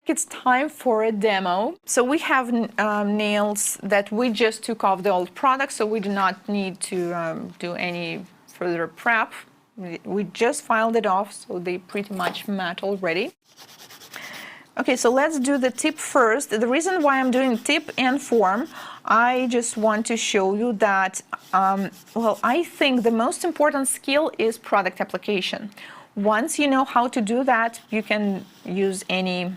It's time for a demo. So we have nails that we just took off the old product, so we do not need to do any further prep. We just filed it off, so they pretty much matte already. Okay, so let's do the tip first. The reason why I'm doing tip and form, I just want to show you that, well, I think the most important skill is product application. Once you know how to do that, you can use any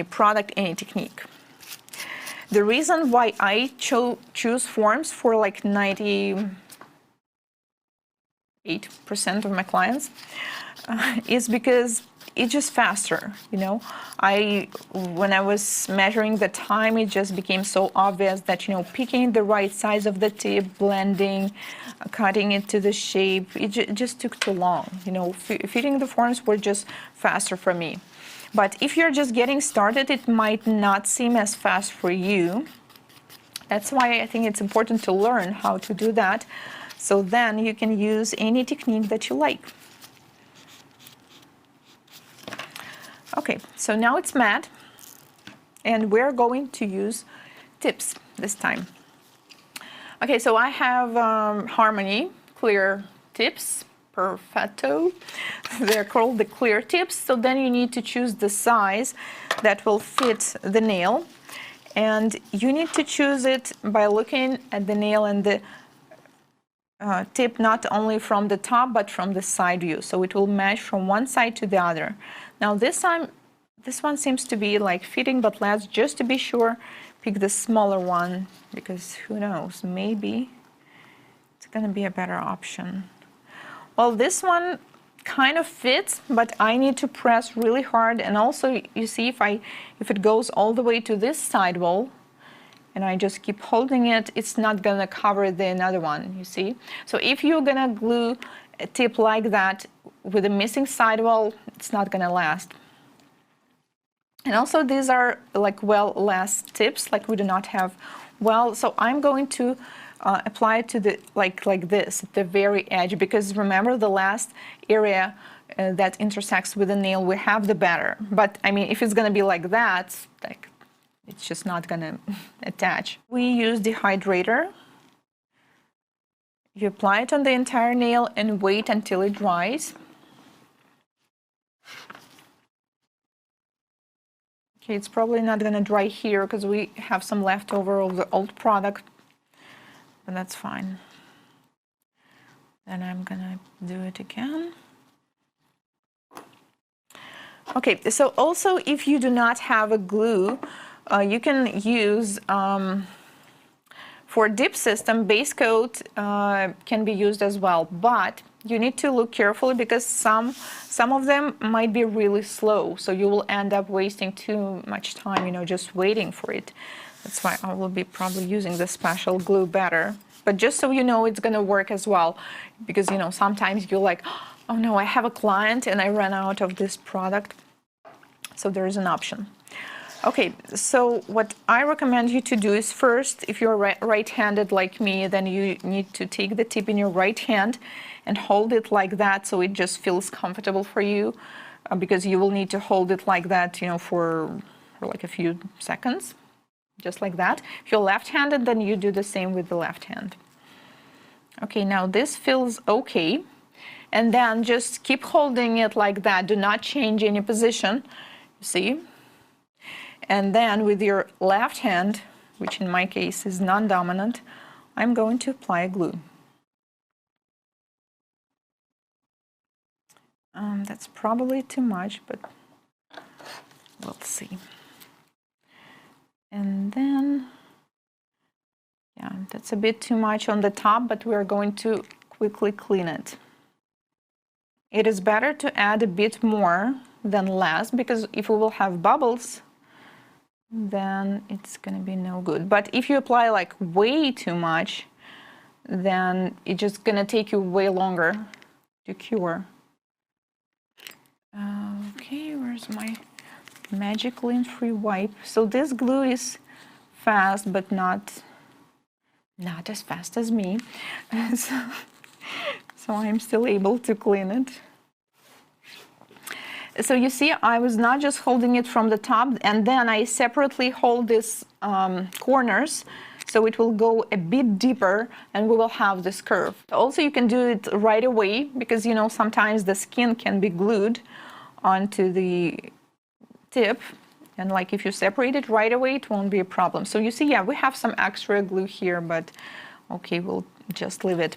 product, any technique. The reason why I choose forms for like 98% of my clients is because it's just faster, you know. When I was measuring the time, it just became so obvious that, you know, picking the right size of the tip, blending, cutting it to the shape, it just took too long, you know. Fitting the forms were just faster for me. But if you're just getting started, it might not seem as fast for you. That's why I think it's important to learn how to do that, so then you can use any technique that you like. Okay, so now it's matte, and we're going to use tips this time. Okay, so I have Harmony clear tips. Perfetto. They're called the clear tips. So then you need to choose the size that will fit the nail, and you need to choose it by looking at the nail and the tip not only from the top but from the side view, so it will match from one side to the other. Now this one seems to be like fitting, but let's just to be sure pick the smaller one, because who knows, maybe it's gonna be a better option. Well, this one kind of fits, but I need to press really hard. And also, you see, if it goes all the way to this side wall, and I just keep holding it, it's not gonna cover the another one, you see? So if you're gonna glue a tip like that with a missing sidewall, it's not gonna last. And also, these are like well-last tips, like we do not have well, so I'm going to apply it to the like this at the very edge, because remember, the last area that intersects with the nail we have, the better. But I mean, if it's gonna be like that, like it's just not gonna attach. We use dehydrator. You apply it on the entire nail and wait until it dries. Okay, it's probably not gonna dry here because we have some leftover of the old product, but that's fine. Then I'm gonna do it again. Okay, so also if you do not have a glue, you can use, for dip system, base coat can be used as well, but you need to look carefully because some of them might be really slow, so you will end up wasting too much time, you know, just waiting for it. That's why I will be probably using the special glue better. But just so you know, it's gonna work as well, because, you know, sometimes you're like, oh no, I have a client and I ran out of this product. So there is an option. Okay, so what I recommend you to do is, first, if you're right-handed like me, then you need to take the tip in your right hand and hold it like that, so it just feels comfortable for you, because you will need to hold it like that, you know, for like a few seconds, just like that. If you're left-handed, then you do the same with the left hand. Okay, now this feels okay, and then just keep holding it like that. Do not change any position, you see? And then with your left hand, which in my case is non-dominant, I'm going to apply glue. That's probably too much, but we'll see. And then, yeah, that's a bit too much on the top, but we're going to quickly clean it. It is better to add a bit more than less, because if we will have bubbles, then it's gonna be no good. But if you apply like way too much, then it's just gonna take you way longer to cure. Okay, where's my magic lint-free wipe? So this glue is fast, but not as fast as me. So I'm still able to clean it. So you see, I was not just holding it from the top, and then I separately hold these corners, so it will go a bit deeper and we will have this curve. Also, you can do it right away because, you know, sometimes the skin can be glued onto the tip, and like if you separate it right away, it won't be a problem. So you see, yeah, we have some extra glue here, but okay, we'll just leave it.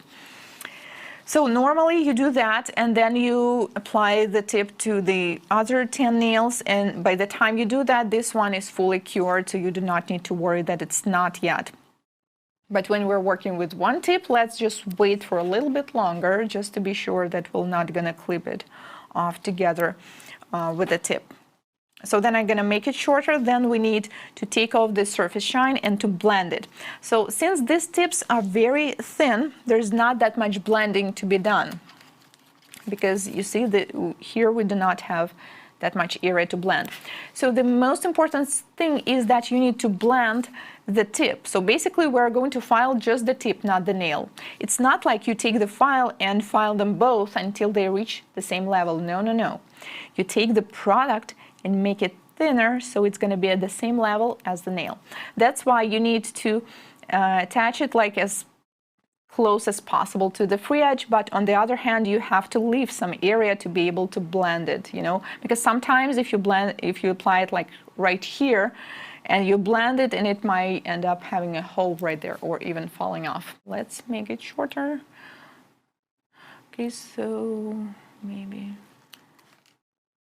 So normally you do that, and then you apply the tip to the other 10 nails, and by the time you do that, this one is fully cured, so you do not need to worry that it's not yet. But when we're working with one tip, let's just wait for a little bit longer, just to be sure that we're not gonna clip it off together with the tip. So then I'm going to make it shorter. Then we need to take off the surface shine and to blend it. So since these tips are very thin, there's not that much blending to be done, because you see that here we do not have that much area to blend. So the most important thing is that you need to blend the tip. So basically we're going to file just the tip, not the nail. It's not like you take the file and file them both until they reach the same level. No, no, no. You take the product and make it thinner, so it's going to be at the same level as the nail. That's why you need to attach it like as close as possible to the free edge, but on the other hand, you have to leave some area to be able to blend it, you know, because sometimes if you apply it like right here and you blend it, and it might end up having a hole right there or even falling off. Let's make it shorter. Okay, so maybe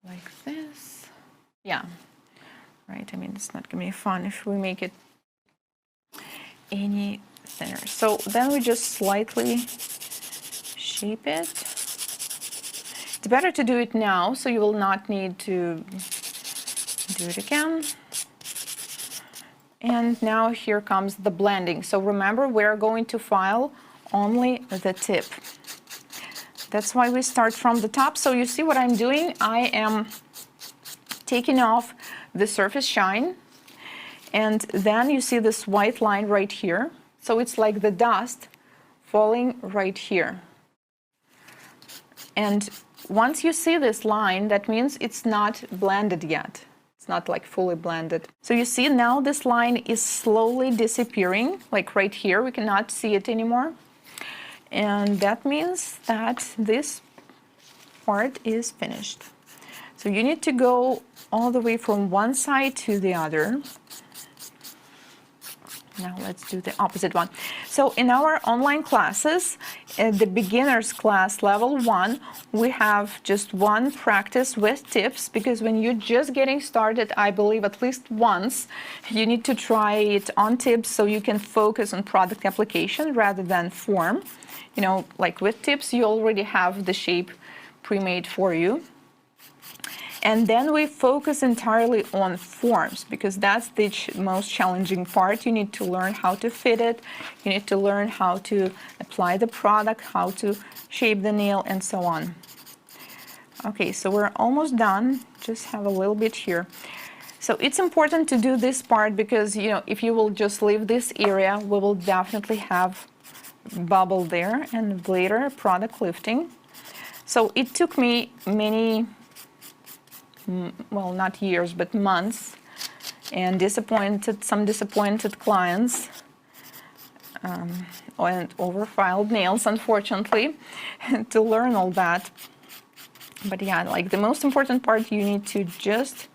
like this. Yeah, right. I mean, it's not gonna be fun if we make it any thinner. So then we just slightly shape it. It's better to do it now, so you will not need to do it again. And now here comes the blending. So remember, we're going to file only the tip. That's why we start from the top. So you see what I'm doing? I am taking off the surface shine, and then you see this white line right here. So it's like the dust falling right here. And once you see this line, that means it's not blended yet. It's not like fully blended. So you see now this line is slowly disappearing, like right here, we cannot see it anymore. And that means that this part is finished. So you need to go all the way from one side to the other. Now let's do the opposite one. So in our online classes, the beginners class level 1, we have just one practice with tips, because when you're just getting started, I believe at least once, you need to try it on tips so you can focus on product application rather than form. You know, like with tips, you already have the shape pre-made for you. And then we focus entirely on forms, because that's the most challenging part. You need to learn how to fit it. You need to learn how to apply the product, how to shape the nail, and so on. Okay, so we're almost done. Just have a little bit here. So it's important to do this part because, you know, if you will just leave this area, we will definitely have bubble there and later product lifting. So it took me many, well, not years, but months, and some disappointed clients, and overfiled nails, unfortunately, to learn all that. But yeah, like the most important part, you need to just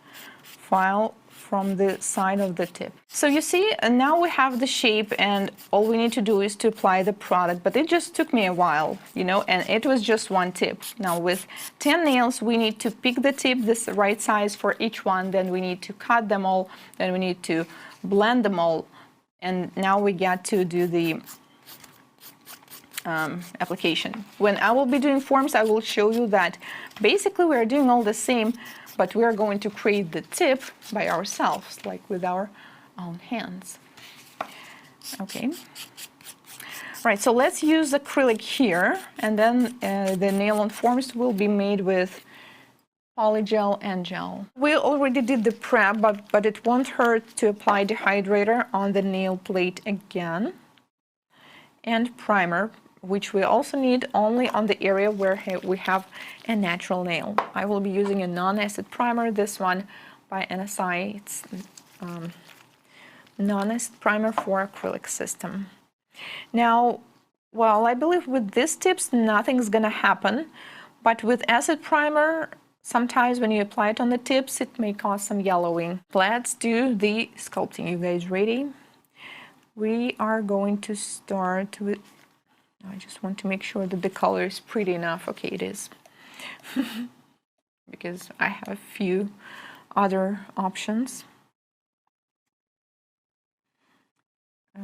file from the side of the tip. So you see, now we have the shape, and all we need to do is to apply the product, but it just took me a while, you know, and it was just one tip. Now with 10 nails, we need to pick the tip, this right size for each one, then we need to cut them all, then we need to blend them all, and now we get to do the application. When I will be doing forms, I will show you that basically we're doing all the same, but we're going to create the tip by ourselves, like with our own hands. Okay. Right, so let's use acrylic here, and then the nail on forms will be made with polygel and gel. We already did the prep, but it won't hurt to apply dehydrator on the nail plate again. And primer. which we also need only on the area where we have a natural nail. I will be using a non-acid primer, this one by NSI. It's non-acid primer for acrylic system. Now, well, I believe with these tips nothing's gonna happen, but with acid primer, sometimes when you apply it on the tips, it may cause some yellowing. Let's do the sculpting. You guys ready? We are going to start with, I just want to make sure that the color is pretty enough. Okay, it is. Because I have a few other options.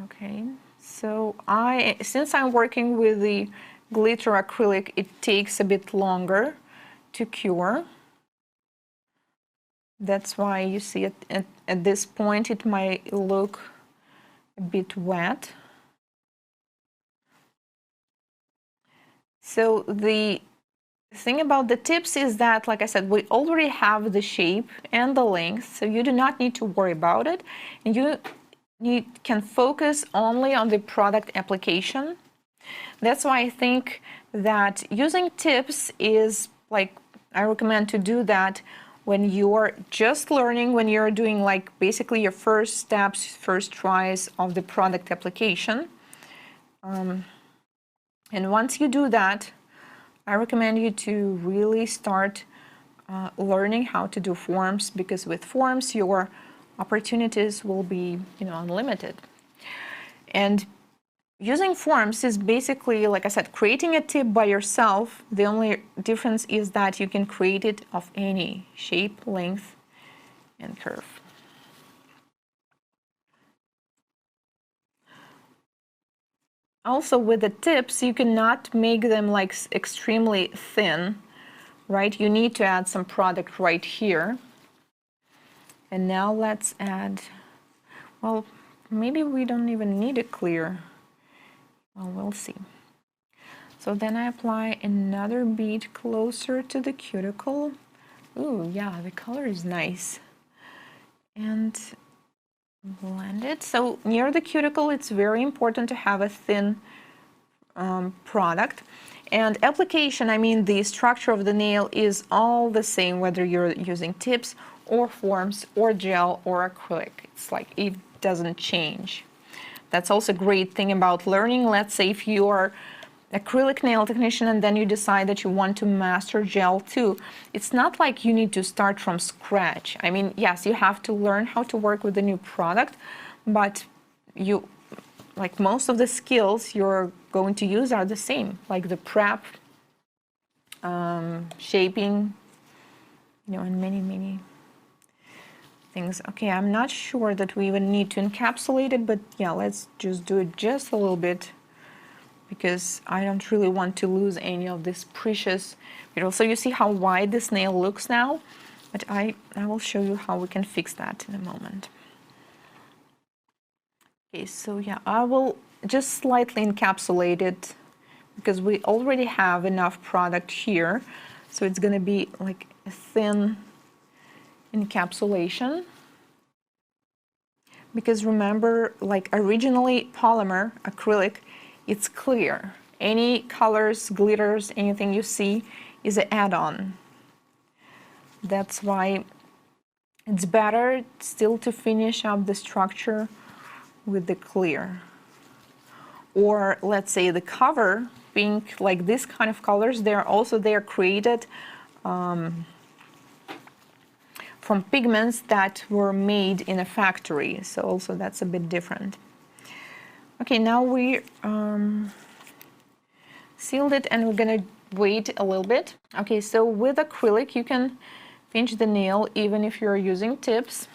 Okay, so since I'm working with the glitter acrylic, it takes a bit longer to cure. That's why you see it at this point it might look a bit wet. So the thing about the tips is that, like I said, we already have the shape and the length, so you do not need to worry about it, and you can focus only on the product application. That's why I think that using tips is, like, I recommend to do that when you're just learning, when you're doing like basically your first steps, first tries of the product application. And once you do that, I recommend you to really start learning how to do forms, because with forms your opportunities will be, unlimited. And using forms is basically, like I said, creating a tip by yourself. The only difference is that you can create it of any shape, length, and curve. Also, with the tips, you cannot make them like extremely thin, right? You need to add some product right here. And now let's add, well, maybe we don't even need it clear. Well, we'll see. So then I apply another bead closer to the cuticle. Ooh, yeah, the color is nice. And blend it. So near the cuticle, it's very important to have a thin product. And application, I mean, the structure of the nail is all the same, whether you're using tips or forms or gel or acrylic. It's like it doesn't change. That's also a great thing about learning. Let's say if you are acrylic nail technician and then you decide that you want to master gel too, it's not like you need to start from scratch. I mean, yes, you have to learn how to work with the new product, but you, like most of the skills you're going to use are the same, like the prep, shaping, and many things. Okay, I'm not sure that we even need to encapsulate it, but yeah, let's just do it just a little bit, because I don't really want to lose any of this precious material. So you see how wide this nail looks now, but I will show you how we can fix that in a moment. Okay, so yeah, I will just slightly encapsulate it because we already have enough product here, so it's going to be like a thin encapsulation. Because remember, like originally polymer acrylic, it's clear. Any colors, glitters, anything you see is an add-on. That's why it's better still to finish up the structure with the clear. Or let's say the cover, pink, like this kind of colors, they're created from pigments that were made in a factory. So also that's a bit different. Okay, now we sealed it and we're gonna wait a little bit. Okay, so with acrylic you can pinch the nail even if you're using tips.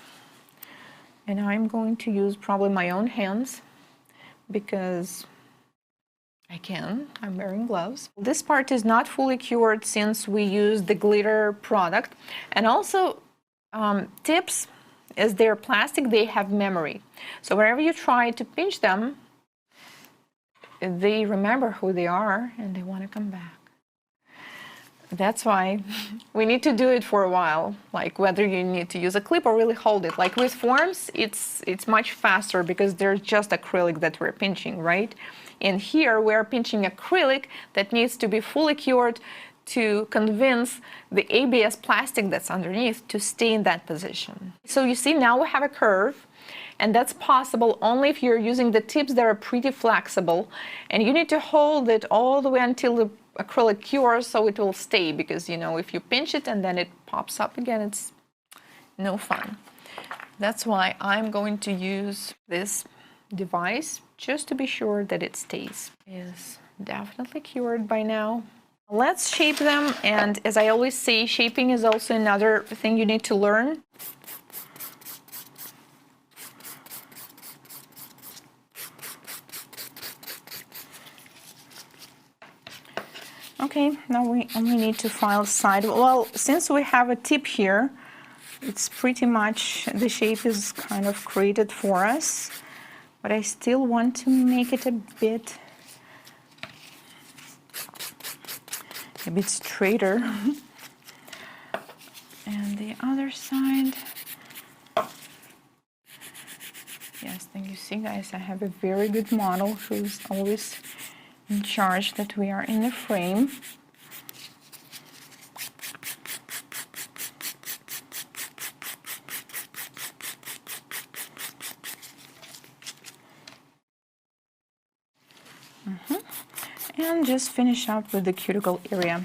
And I'm going to use probably my own hands because I can. I'm wearing gloves. This part is not fully cured since we used the glitter product. And also tips, as they're plastic, they have memory. So wherever you try to pinch them, they remember who they are and they want to come back. That's why we need to do it for a while, like whether you need to use a clip or really hold it. Like with forms, it's much faster because there's just acrylic that we're pinching, right? And here we're pinching acrylic that needs to be fully cured to convince the ABS plastic that's underneath to stay in that position. So you see, now we have a curve, and that's possible only if you're using the tips that are pretty flexible, and you need to hold it all the way until the acrylic cures so it will stay, because you know, if you pinch it and then it pops up again, it's no fun. That's why I'm going to use this device just to be sure that it stays. It's definitely cured by now. Let's shape them, and as I always say, shaping is also another thing you need to learn. Okay, now we only need to file side. Well, since we have a tip here, it's pretty much, the shape is kind of created for us, but I still want to make it a bit straighter. And the other side. Yes, thank you. See, guys, I have a very good model who's always in charge that we are in the frame. And just finish up with the cuticle area.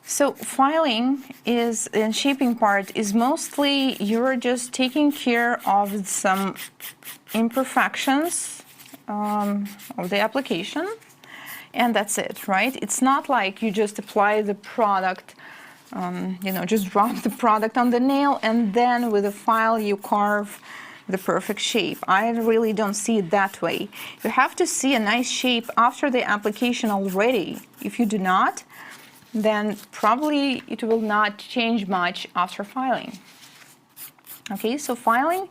So filing is, and shaping part is mostly you're just taking care of some imperfections of the application, and that's it, right? It's not like you just apply the product, you know, just drop the product on the nail and then with a file you carve the perfect shape. I really don't see it that way. You have to see a nice shape after the application already. If you do not, then probably it will not change much after filing. Okay, so filing,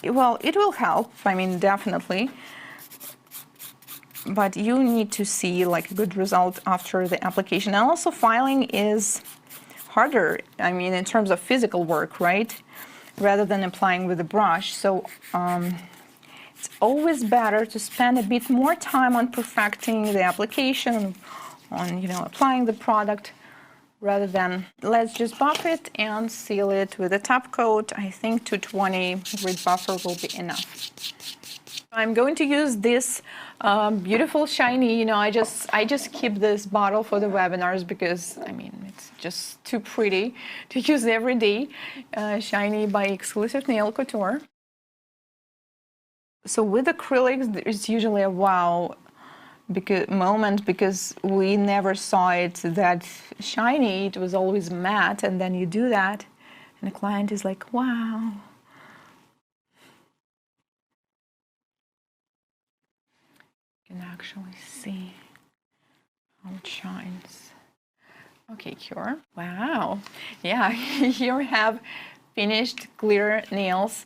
well, it will help, I mean, definitely, but you need to see like a good result after the application. And also filing is harder, I mean, in terms of physical work, right? Rather than applying with a brush. So it's always better to spend a bit more time on perfecting the application, on, you know, applying the product, rather than, let's just buff it and seal it with a top coat. I think 220 grit buffer will be enough. I'm going to use this beautiful shiny, you know, I just keep this bottle for the webinars because, I mean, it's just too pretty to use every day. Shiny by Exclusive Nail Couture. So with acrylics, there's usually a wow moment because we never saw it that shiny. It was always matte, and then you do that, and the client is like, wow. You can actually see how it shines. Okay, cure. Wow. Yeah, here we have finished glitter nails.